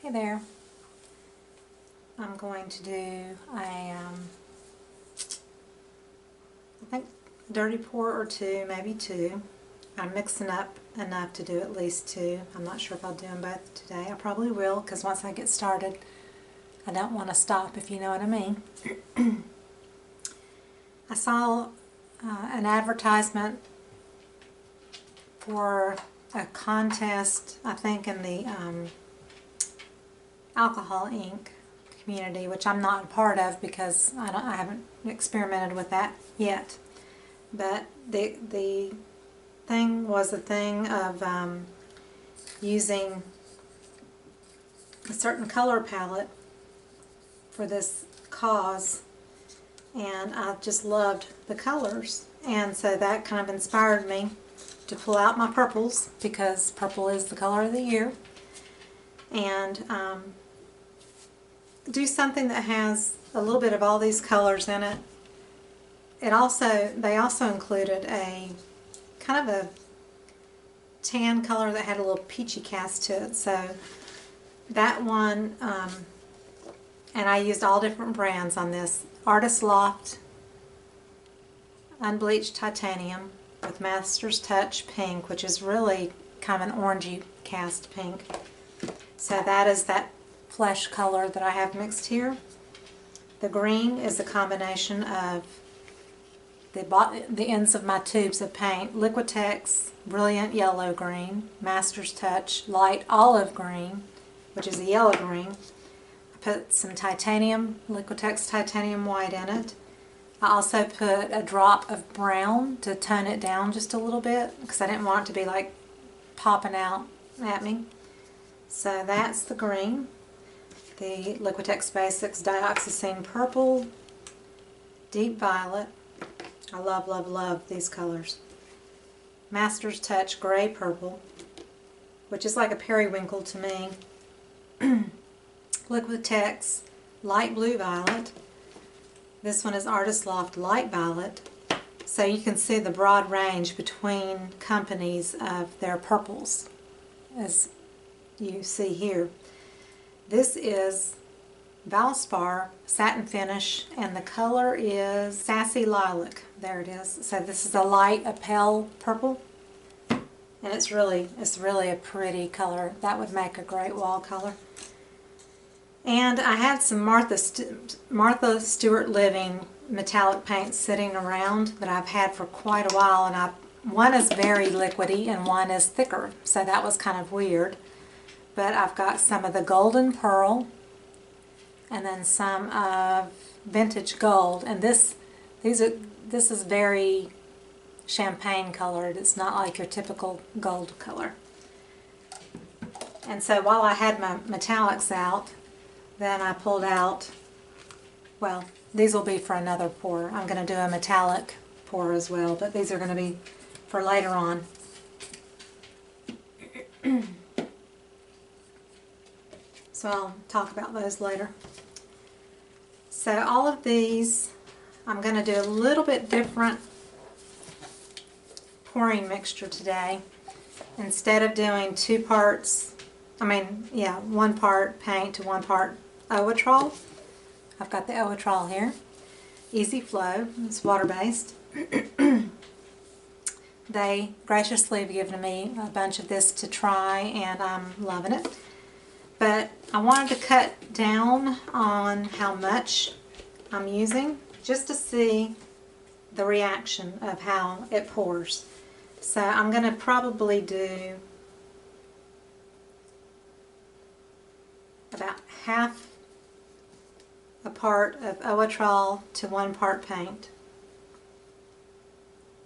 Hey there. I'm going to do I think dirty pour or two, maybe two. I'm mixing up enough to do at least two. I'm not sure if I'll do them both today. I probably will, because once I get started, I don't want to stop, if you know what I mean. I saw an advertisement for a contest, I think in the alcohol ink community, which I'm not a part of because I haven't experimented with that yet. But the thing was a thing of using a certain color palette for this cause, and I just loved the colors, and so that kind of inspired me to pull out my purples, because purple is the color of the year, and do something that has a little bit of all these colors in it. They also included a kind of a tan color that had a little peachy cast to it. So that one, and I used all different brands on this. Artist Loft Unbleached Titanium with Master's Touch Pink, which is really kind of an orangey cast pink. So that is that flesh color that I have mixed here. The green is a combination of the ends of my tubes of paint. Liquitex Brilliant Yellow Green, Master's Touch Light Olive Green, which is a yellow green. I put some titanium, Liquitex Titanium White in it. I also put a drop of brown to tone it down just a little bit, because I didn't want it to be like popping out at me. So that's the green. The Liquitex Basics Dioxazine Purple, Deep Violet. I love, love, love these colors. Master's Touch Gray Purple, which is like a periwinkle to me. Liquitex Light Blue Violet. This one is Artist Loft Light Violet. So you can see the broad range between companies of their purples, as you see here. This is Valspar Satin Finish, and the color is Sassy Lilac. There it is. So this is a light, a pale purple, and it's really a pretty color. That would make a great wall color. And I had some Martha Stewart Living metallic paints sitting around that I've had for quite a while, and one is very liquidy and one is thicker, so that was kind of weird. But I've got some of the Golden Pearl, and then some of Vintage Gold, and this is very champagne colored. It's not like your typical gold color. And so while I had my metallics out, then I pulled out, well, these will be for another pour. I'm going to do a metallic pour as well, but these are going to be for later on. So I'll talk about those later. So all of these, I'm going to do a little bit different pouring mixture today. Instead of doing one part paint to one part Owatrol. I've got the Owatrol here. Easy Flow, it's water-based. They graciously have given me a bunch of this to try, and I'm loving it. But I wanted to cut down on how much I'm using, just to see the reaction of how it pours. So I'm going to probably do about half a part of Owatrol to 1 part paint,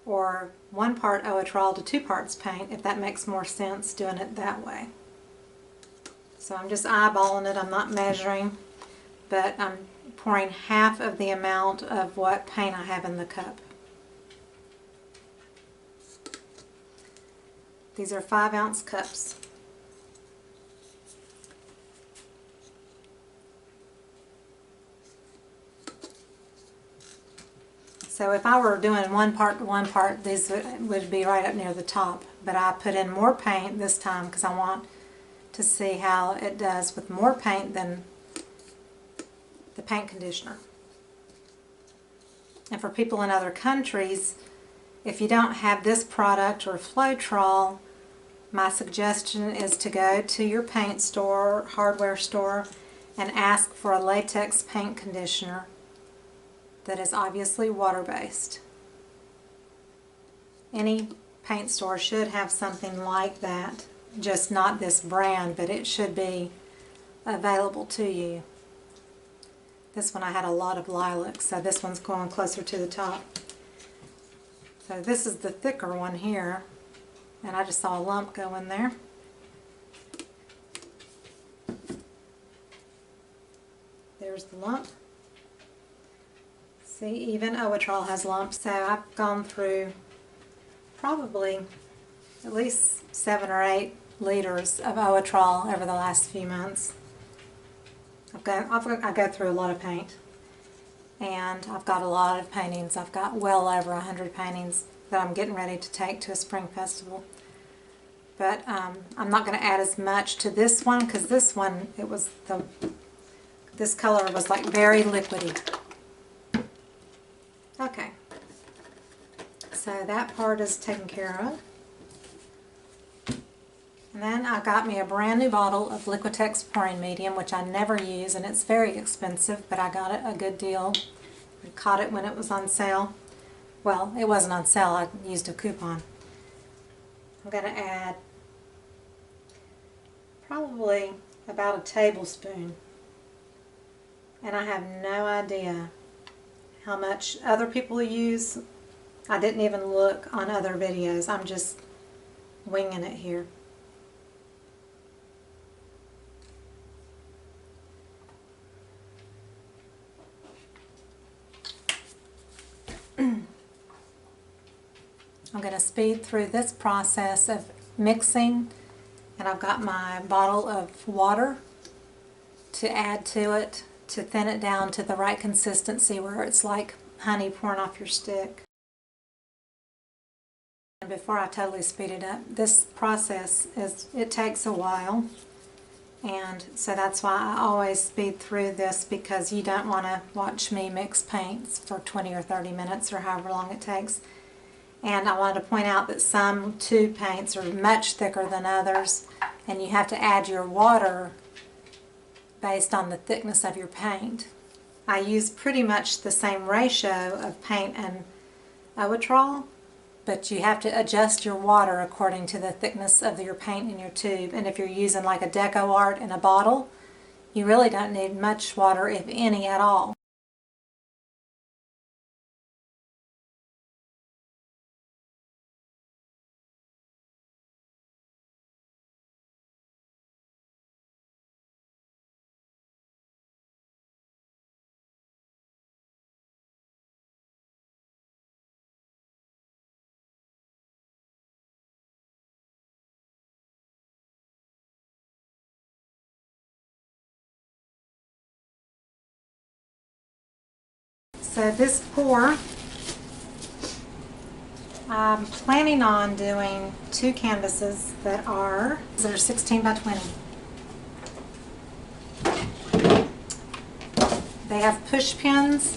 or 1 part Owatrol to 2 parts paint, if that makes more sense doing it that way. So I'm just eyeballing it, I'm not measuring, but I'm pouring half of the amount of what paint I have in the cup. These are 5-ounce cups. So if I were doing 1 part to 1 part, these would be right up near the top. But I put in more paint this time because I want to see how it does with more paint than the paint conditioner. And for people in other countries, if you don't have this product or Floetrol, my suggestion is to go to your paint store, hardware store, and ask for a latex paint conditioner that is obviously water-based. Any paint store should have something like that, just not this brand, but it should be available to you. This one I had a lot of lilac, so this one's going closer to the top. So this is the thicker one here, and I just saw a lump go in there. There's the lump. See, even Owatrol has lumps, so I've gone through probably at least 7 or 8 liters of Owatrol over the last few months. I go through a lot of paint, and I've got a lot of paintings. I've got well over 100 paintings that I'm getting ready to take to a spring festival. But I'm not going to add as much to this one, because this one, this color was like very liquidy. Okay, so that part is taken care of. And then I got me a brand new bottle of Liquitex pouring medium, which I never use, and it's very expensive, but I got it a good deal. I caught it when it was on sale. Well, it wasn't on sale, I used a coupon. I'm going to add probably about a tablespoon. And I have no idea how much other people use. I didn't even look on other videos. I'm just winging it here. I'm going to speed through this process of mixing, and I've got my bottle of water to add to it to thin it down to the right consistency where it's like honey pouring off your stick. And before I totally speed it up, this process it takes a while, and so that's why I always speed through this, because you don't want to watch me mix paints for 20 or 30 minutes or however long it takes. And I wanted to point out that some tube paints are much thicker than others, and you have to add your water based on the thickness of your paint. I use pretty much the same ratio of paint and Owatrol, but you have to adjust your water according to the thickness of your paint in your tube. And if you're using like a deco art in a bottle, you really don't need much water, if any at all. So this pour, I'm planning on doing 2 canvases that are 16 by 20. They have push pins.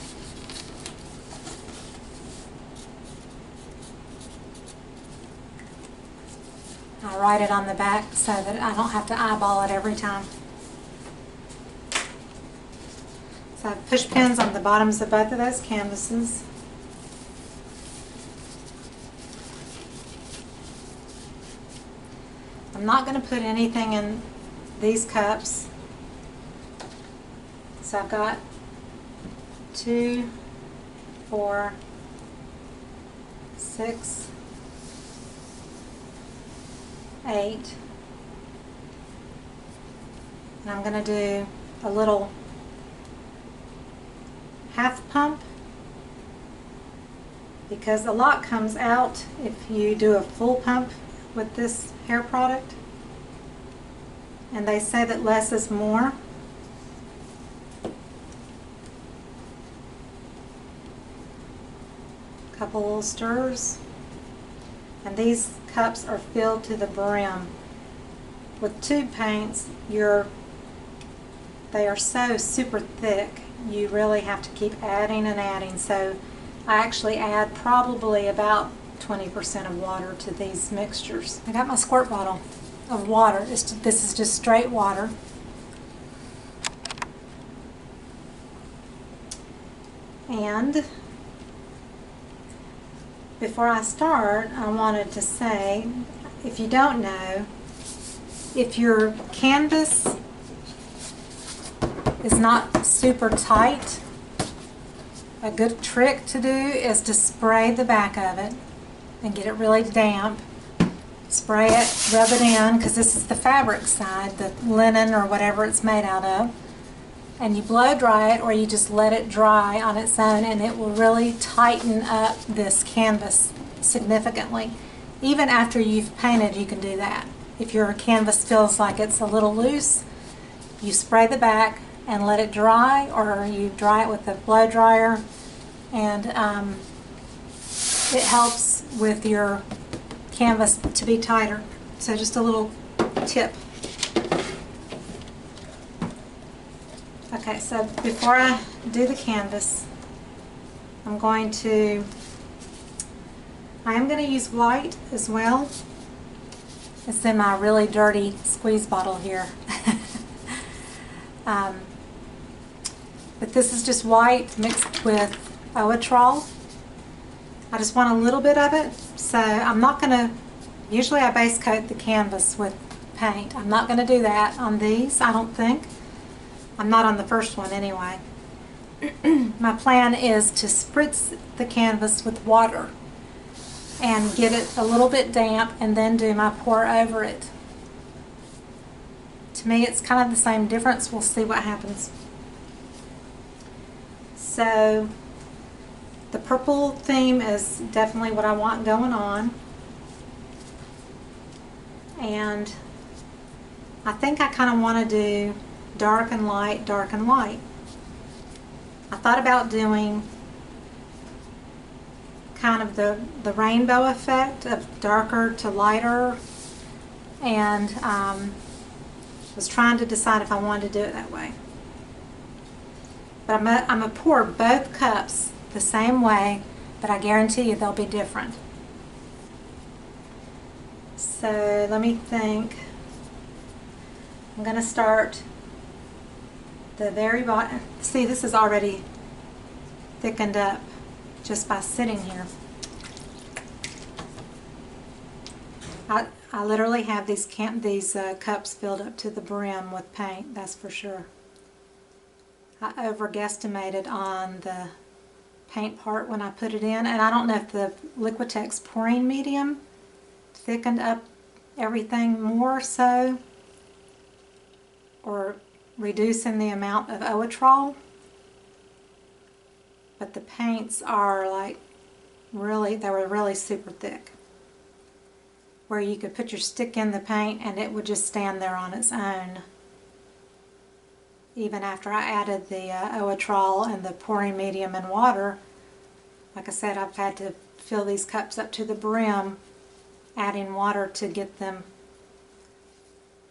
I write it on the back so that I don't have to eyeball it every time. So I have push pins on the bottoms of both of those canvases. I'm not going to put anything in these cups. So I've got 2, 4, 6, 8. And I'm going to do a little half pump, because a lot comes out if you do a full pump with this hair product, and they say that less is more. Couple little stirs, and these cups are filled to the brim. with tube paints, they are so super thick, you really have to keep adding and adding. So I actually add probably about 20% of water to these mixtures. I got my squirt bottle of water. This is just straight water. And before I start, I wanted to say, if you don't know, if your canvas is not super tight, a good trick to do is to spray the back of it and get it really damp. Spray it, rub it in, because this is the fabric side, the linen or whatever it's made out of. And you blow dry it, or you just let it dry on its own, and it will really tighten up this canvas significantly. Even after you've painted, you can do that. If your canvas feels like it's a little loose, you spray the back and let it dry, or you dry it with a blow dryer, and it helps with your canvas to be tighter. So just a little tip. Okay, so before I do the canvas, I am going to use white as well. It's in my really dirty squeeze bottle here. But this is just white mixed with Owatrol. I just want a little bit of it, so I'm not going to, usually I base coat the canvas with paint. I'm not going to do that on these, I don't think. I'm not on the first one anyway. My plan is to spritz the canvas with water and get it a little bit damp and then do my pour over it. To me, it's kind of the same difference. We'll see what happens. So the purple theme is definitely what I want going on. And I think I kind of want to do dark and light, dark and light. I thought about doing kind of the rainbow effect of darker to lighter, and was trying to decide if I wanted to do it that way. But I'm going to pour both cups the same way, but I guarantee you they'll be different. So let me think. I'm going to start the very bottom. See, this is already thickened up just by sitting here. I literally have these cups filled up to the brim with paint, that's for sure. I overguesstimated on the paint part when I put it in, and I don't know if the Liquitex pouring medium thickened up everything more so, or reducing the amount of Owatrol, but the paints are like they were really super thick, where you could put your stick in the paint and it would just stand there on its own. Even after I added the Owatrol and the pouring medium and water, like I said, I've had to fill these cups up to the brim, adding water to get them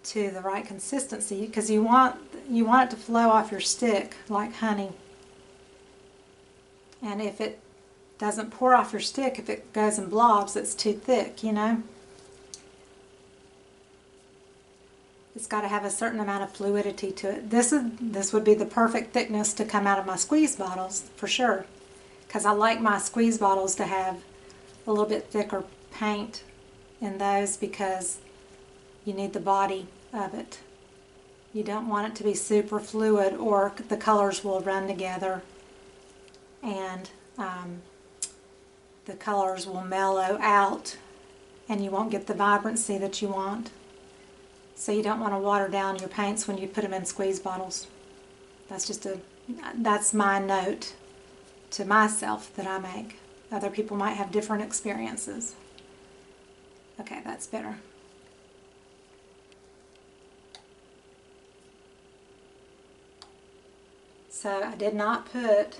to the right consistency, because you want it to flow off your stick like honey. And if it doesn't pour off your stick, if it goes in blobs, it's too thick, you know. It's got to have a certain amount of fluidity to it. This would be the perfect thickness to come out of my squeeze bottles for sure, because I like my squeeze bottles to have a little bit thicker paint in those, because you need the body of it. You don't want it to be super fluid, or the colors will run together and the colors will mellow out and you won't get the vibrancy that you want. So you don't want to water down your paints when you put them in squeeze bottles. That's my note to myself that I make. Other people might have different experiences. Okay, that's better. So I did not put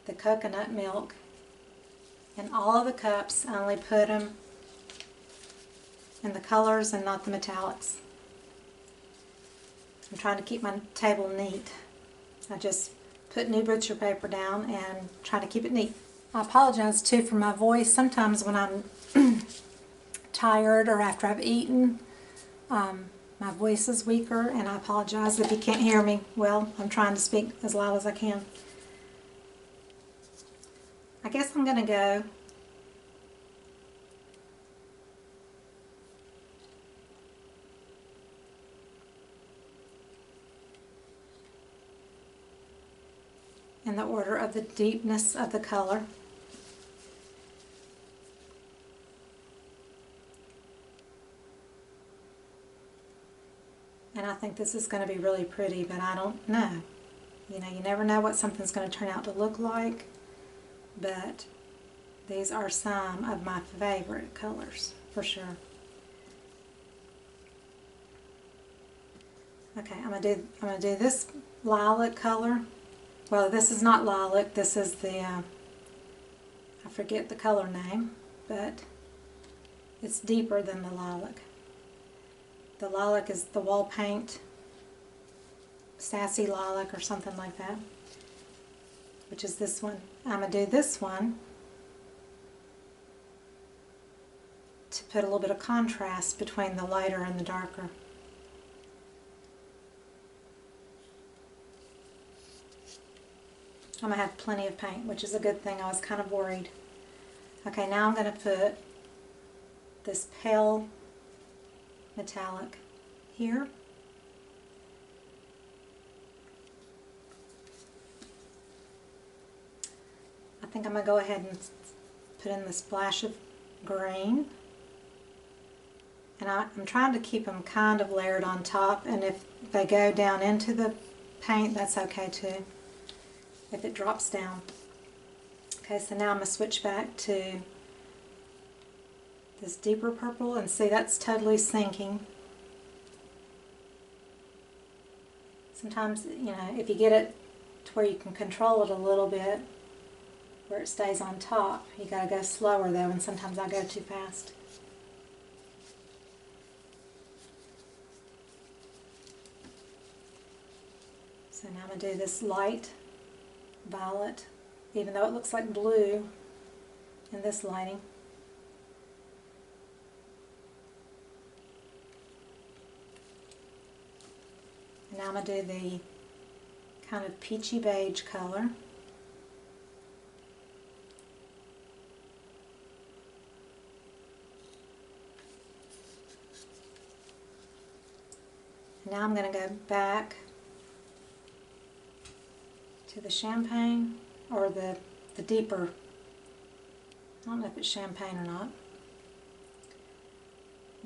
the coconut milk in all of the cups. I only put them in the colors and not the metallics. I'm trying to keep my table neat. I just put new butcher paper down and try to keep it neat. I apologize too for my voice. Sometimes when I'm tired or after I've eaten, my voice is weaker, and I apologize if you can't hear me well. I'm trying to speak as loud as I can. I guess I'm going to go in the order of the deepness of the color. And I think this is going to be really pretty, but I don't know. You know, you never know what something's going to turn out to look like, but these are some of my favorite colors, for sure. Okay, I'm gonna do this lilac color. Well, this is not lilac, this is the, I forget the color name, but it's deeper than the lilac. The lilac is the wall paint, Sassy lilac or something like that, which is this one. I'm going to do this one to put a little bit of contrast between the lighter and the darker. I'm going to have plenty of paint, which is a good thing. I was kind of worried. Okay, now I'm going to put this pale metallic here. I think I'm going to go ahead and put in the splash of green. And I'm trying to keep them kind of layered on top, and if they go down into the paint, that's okay too, if it drops down. Okay, so now I'm going to switch back to this deeper purple, and see, that's totally sinking. Sometimes, you know, if you get it to where you can control it a little bit, where it stays on top, you gotta go slower though, and sometimes I go too fast. So now I'm going to do this light violet, even though it looks like blue in this lighting. And now I'm going to do the kind of peachy beige color. And now I'm going to go back to the champagne, or the deeper, I don't know if it's champagne or not.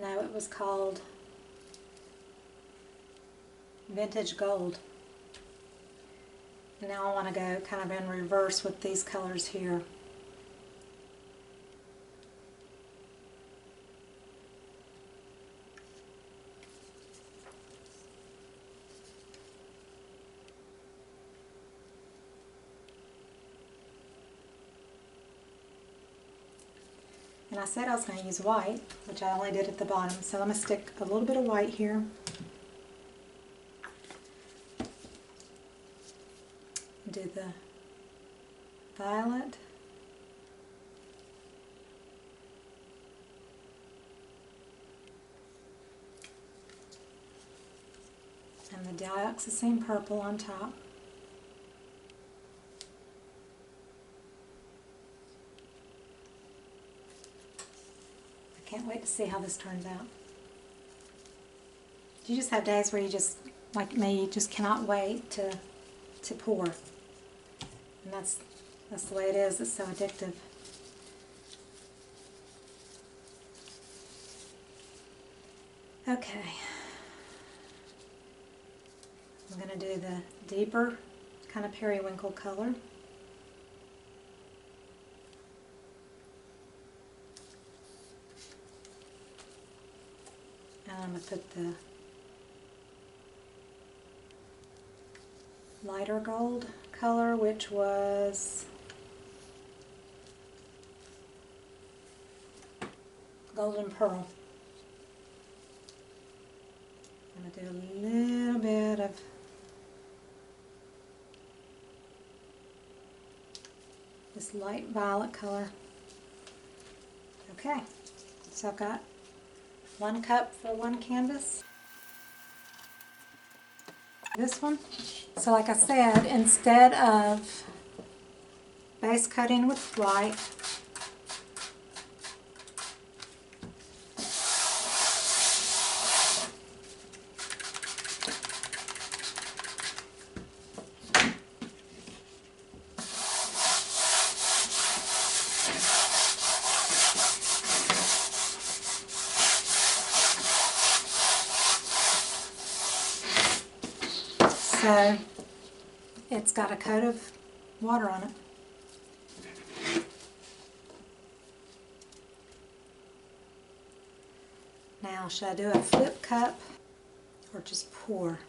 No, it was called Vintage Gold. And now I want to go kind of in reverse with these colors here. And I said I was going to use white, which I only did at the bottom, so I'm going to stick a little bit of white here. Do the violet. And the Dioxazine purple on top. Can't wait to see how this turns out. You just have days where you just, like me, you just cannot wait to pour. And that's the way it is. It's so addictive. Okay. I'm going to do the deeper kind of periwinkle color. And I'm going to put the lighter gold color, which was Golden Pearl. I'm going to do a little bit this light violet color. Okay, so I've got 1 cup for 1 canvas. This one. So like I said, instead of base coating with white, so it's got a coat of water on it. Now, should I do a flip cup or just pour?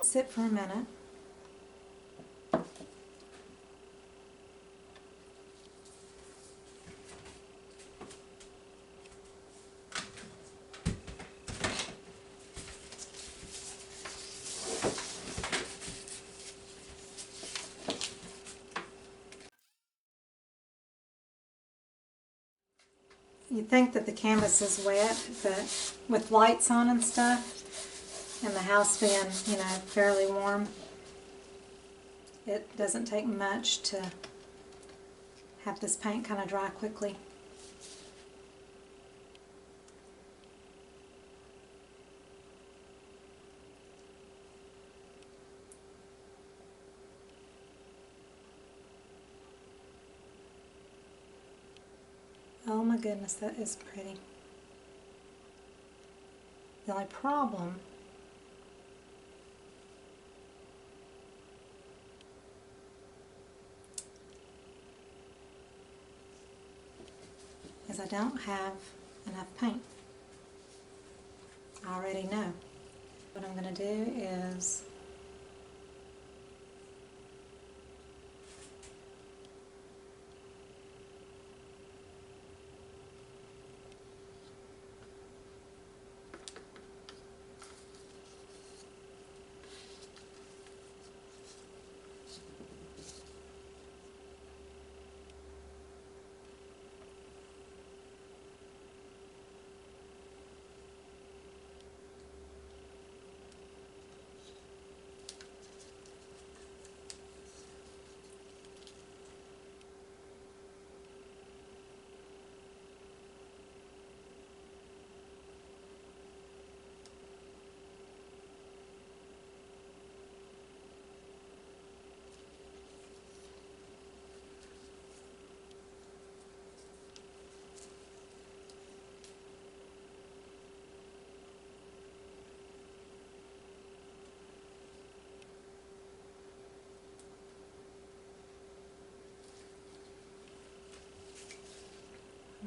Sit for a minute. You'd think that the canvas is wet, but with lights on and stuff, and the house being, you know, fairly warm, it doesn't take much to have this paint kind of dry quickly. Oh my goodness, that is pretty. The only problem is I don't have enough paint. I already know. What I'm going to do is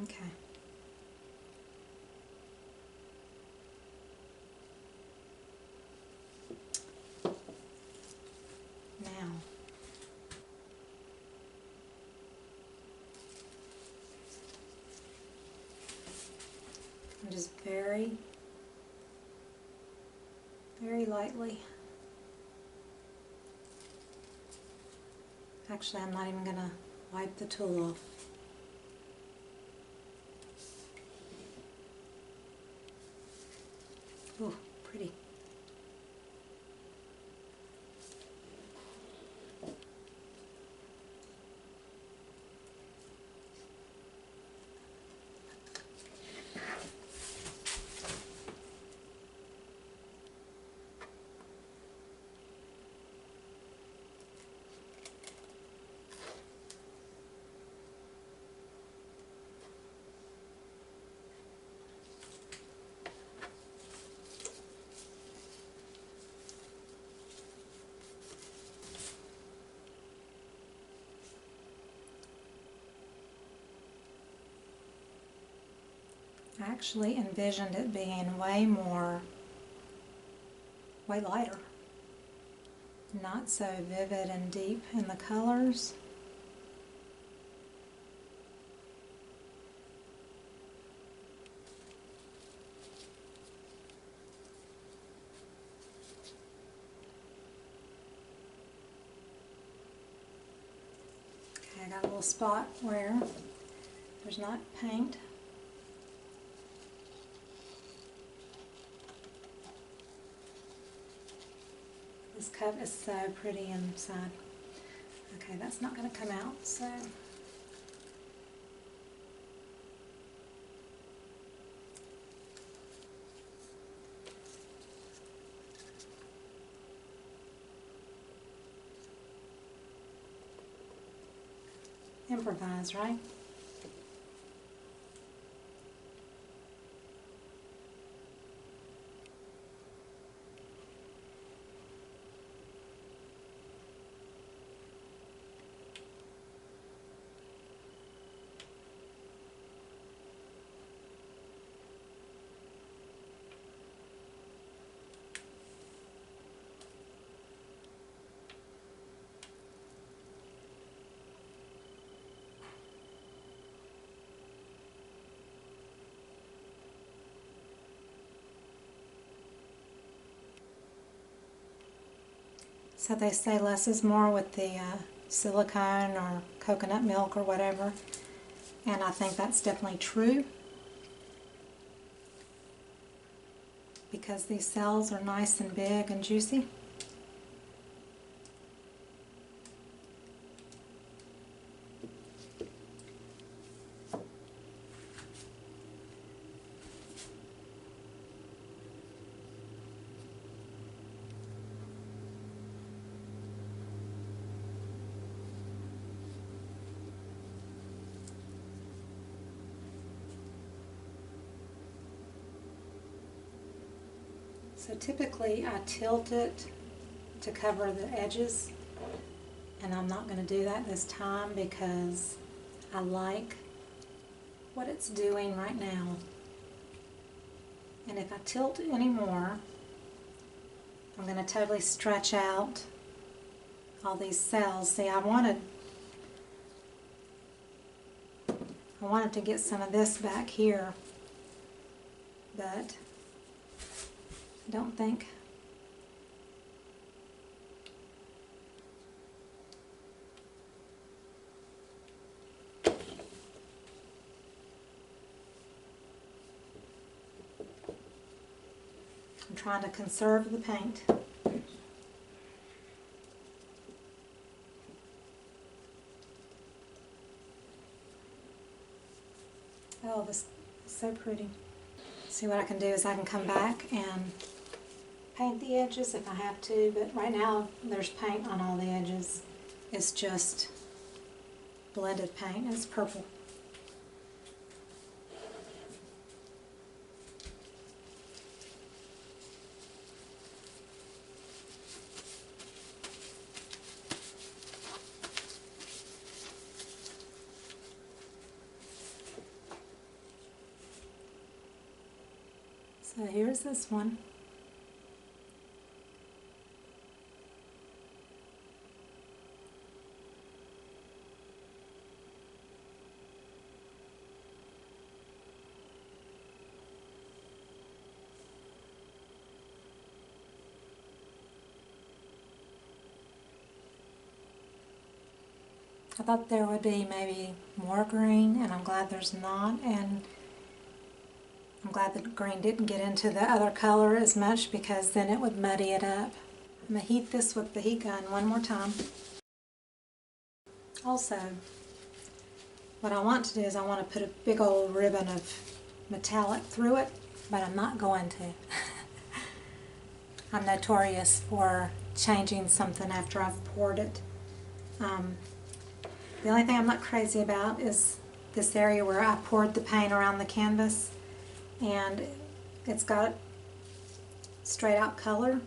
okay. Now, I'm just very lightly. Actually, I'm not even going to wipe the tool off. Oh, pretty. I actually envisioned it being way lighter. Not so vivid and deep in the colors. Okay, I got a little spot where there's not paint. This cup is so pretty inside. Okay, that's not going to come out, so improvise, right? So they say less is more with the silicone or coconut milk or whatever, and I think that's definitely true because these cells are nice and big and juicy. So typically I tilt it to cover the edges, and I'm not going to do that this time because I like what it's doing right now. And if I tilt any more, I'm going to totally stretch out all these cells. See, I wanted to get some of this back here, but I don't think. I'm trying to conserve the paint. Oh, this is so pretty. See, what I can do is I can come back and paint the edges if I have to, but right now there's paint on all the edges. It's just blended paint. It's purple. So here's this one. I thought there would be maybe more green, and I'm glad there's not, and I'm glad the green didn't get into the other color as much because then it would muddy it up. I'm going to heat this with the heat gun one more time. Also, what I want to do is I want to put a big old ribbon of metallic through it, but I'm not going to. I'm notorious for changing something after I've poured it. The only thing I'm not crazy about is this area where I poured the paint around the canvas, and it's got straight out color.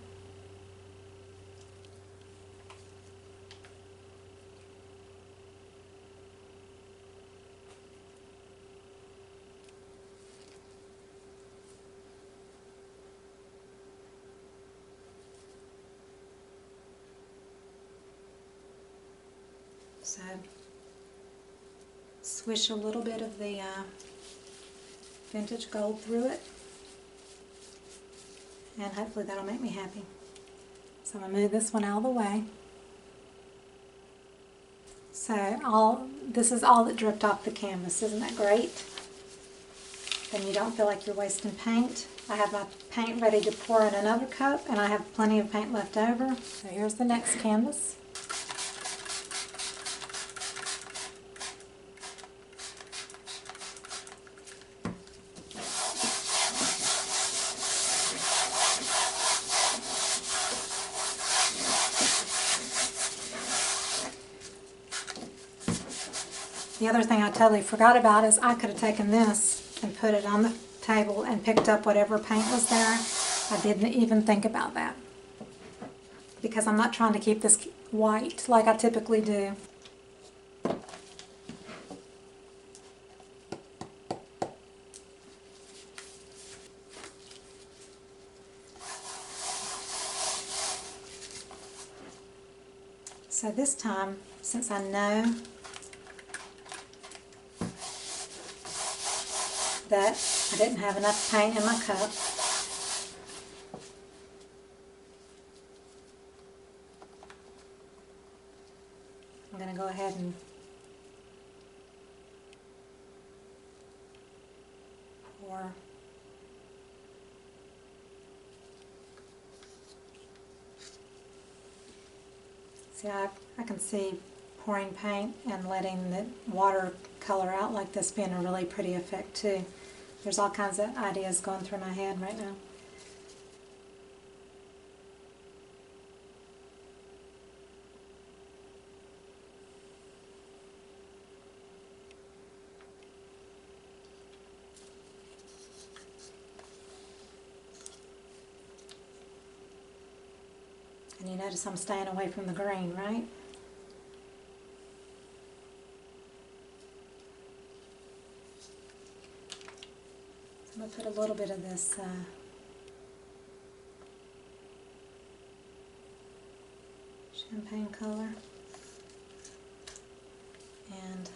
So swish a little bit of the vintage gold through it, and hopefully that'll make me happy. So I'm going to move this one out of the way. So this is all that dripped off the canvas. Isn't that great? Then you don't feel like you're wasting paint. I have my paint ready to pour in another cup, and I have plenty of paint left over. So here's the next canvas. The other thing I totally forgot about is I could have taken this and put it on the table and picked up whatever paint was there. I didn't even think about that because I'm not trying to keep this white like I typically do. So this time, since I know that I didn't have enough paint in my cup, I'm going to go ahead and pour. See, I can see pouring paint and letting the water color out like this being a really pretty effect too. There's all kinds of ideas going through my head right now. And you notice I'm staying away from the green, right? I'm going to put a little bit of this champagne color, and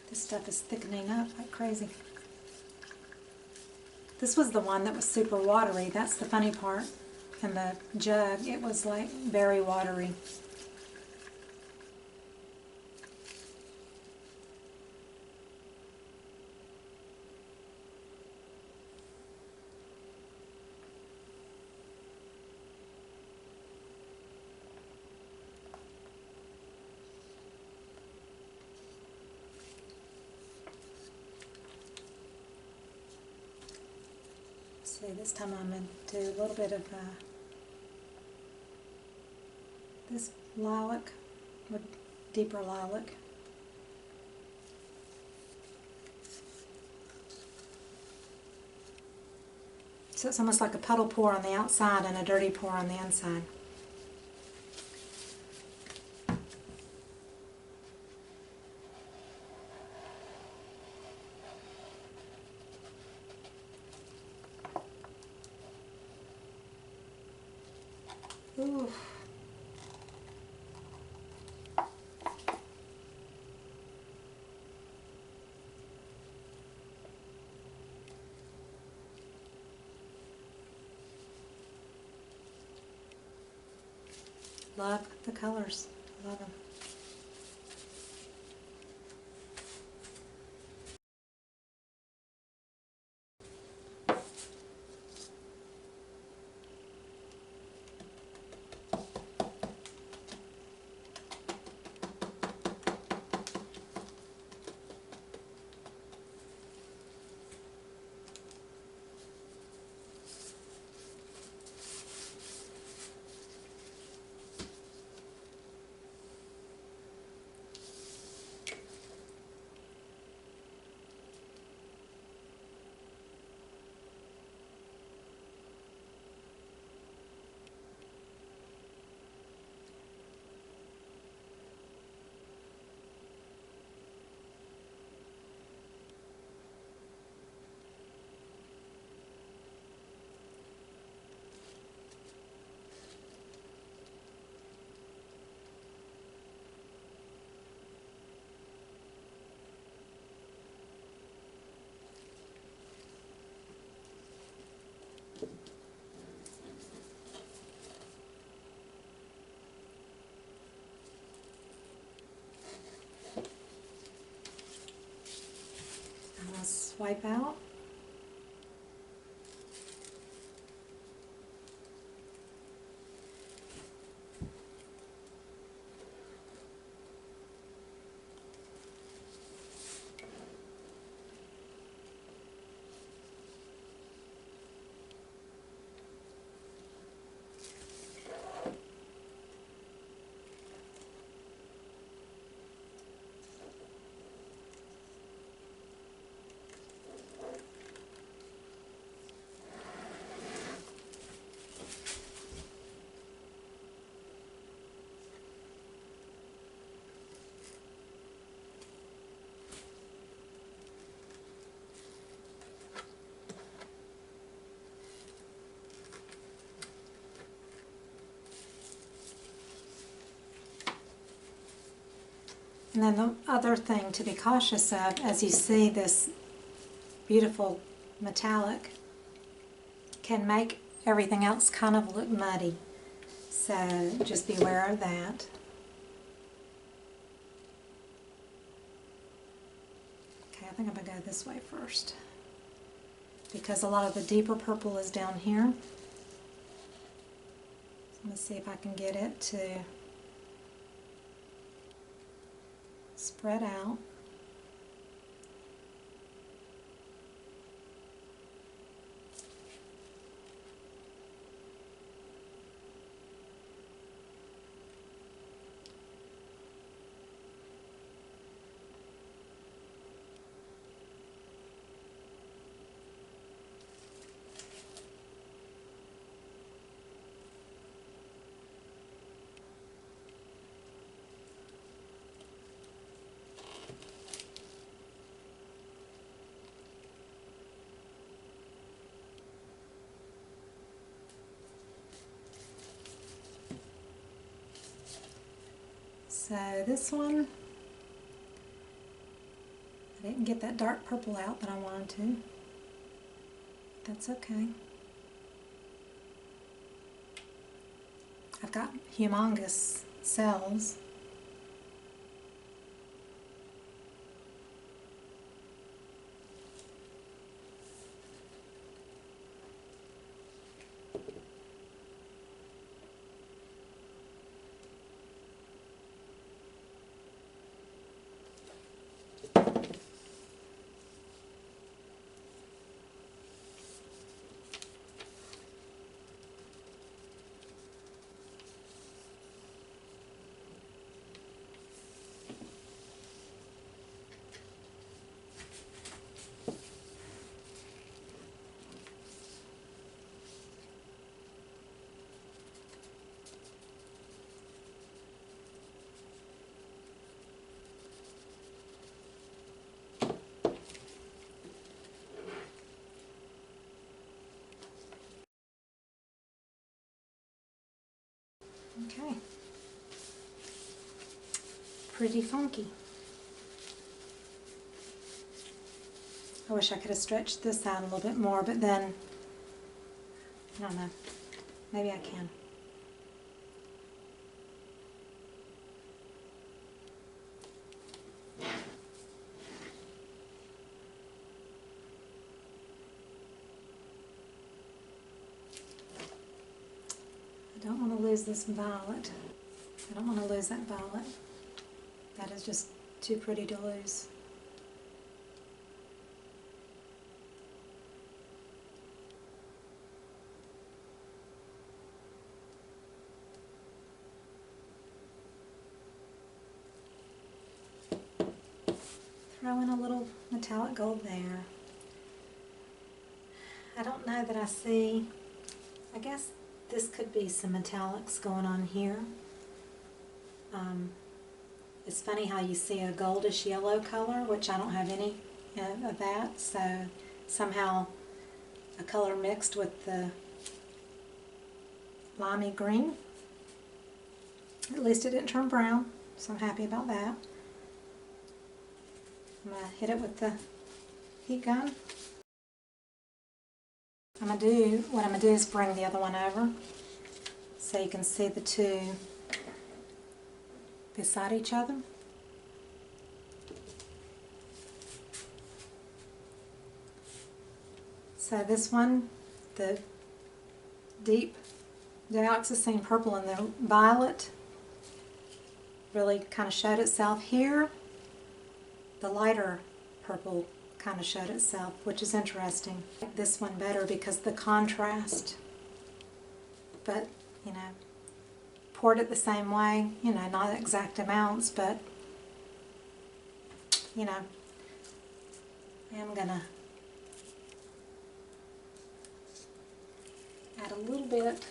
this stuff is thickening up like crazy. This was the one that was super watery. That's the funny part. In the jug, it was like very watery. See, this time I'm going to do a little bit of this lilac, or deeper lilac. So it's almost like a puddle pour on the outside and a dirty pour on the inside. Ooh. Love the colors. Love them. wipe out. And then the other thing to be cautious of, as you see this beautiful metallic, can make everything else kind of look muddy. So just be aware of that. Okay, I think I'm going to go this way first, because a lot of the deeper purple is down here. So I'm going to see if I can get it to spread out. So this one, I didn't get that dark purple out that I wanted to. That's okay. I've got humongous cells. Okay. Pretty funky. I wish I could have stretched this out a little bit more, but then, I don't know, maybe I can. I don't want to lose this violet. I don't want to lose that violet. That is just too pretty to lose. Throw in a little metallic gold there. I don't know that I see, I guess this could be some metallics going on here. It's funny how you see a goldish yellow color, which I don't have any of that, so somehow a color mixed with the limey green. At least it didn't turn brown, so I'm happy about that. I'm going to hit it with the heat gun. What I'm going to do is bring the other one over so you can see the two beside each other. So this one, the deep Dioxazine purple and the violet, really kind of showed itself here. The lighter purple kind of showed itself, which is interesting. I like this one better because the contrast. But, you know, poured it the same way, you know, not exact amounts, but, you know, I am gonna add a little bit.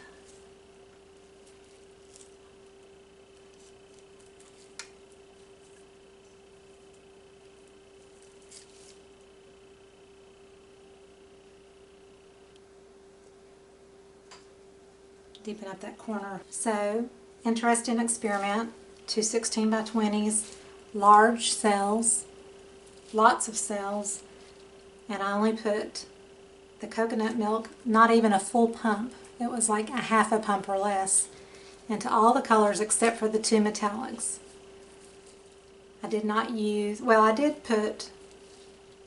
Deepen up that corner. So, interesting experiment. 2 16 by 20s, large cells, lots of cells, and I only put the coconut milk, not even a full pump. It was like a half a pump or less, into all the colors except for the 2 metallics. I did not use, well, I did put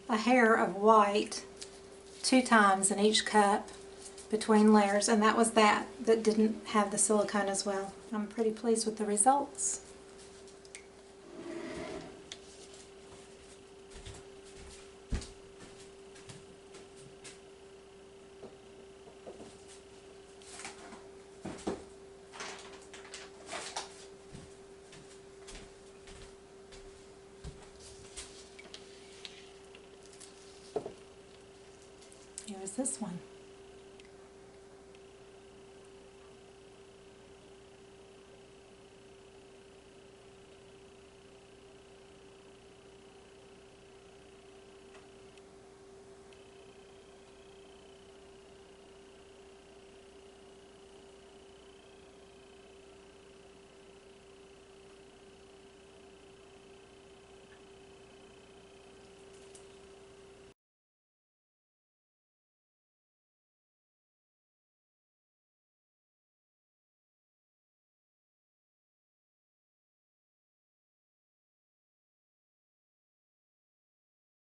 a hair of white 2 times in each cup between layers, and that was that didn't have the silicone as well. I'm pretty pleased with the results. Here's this one.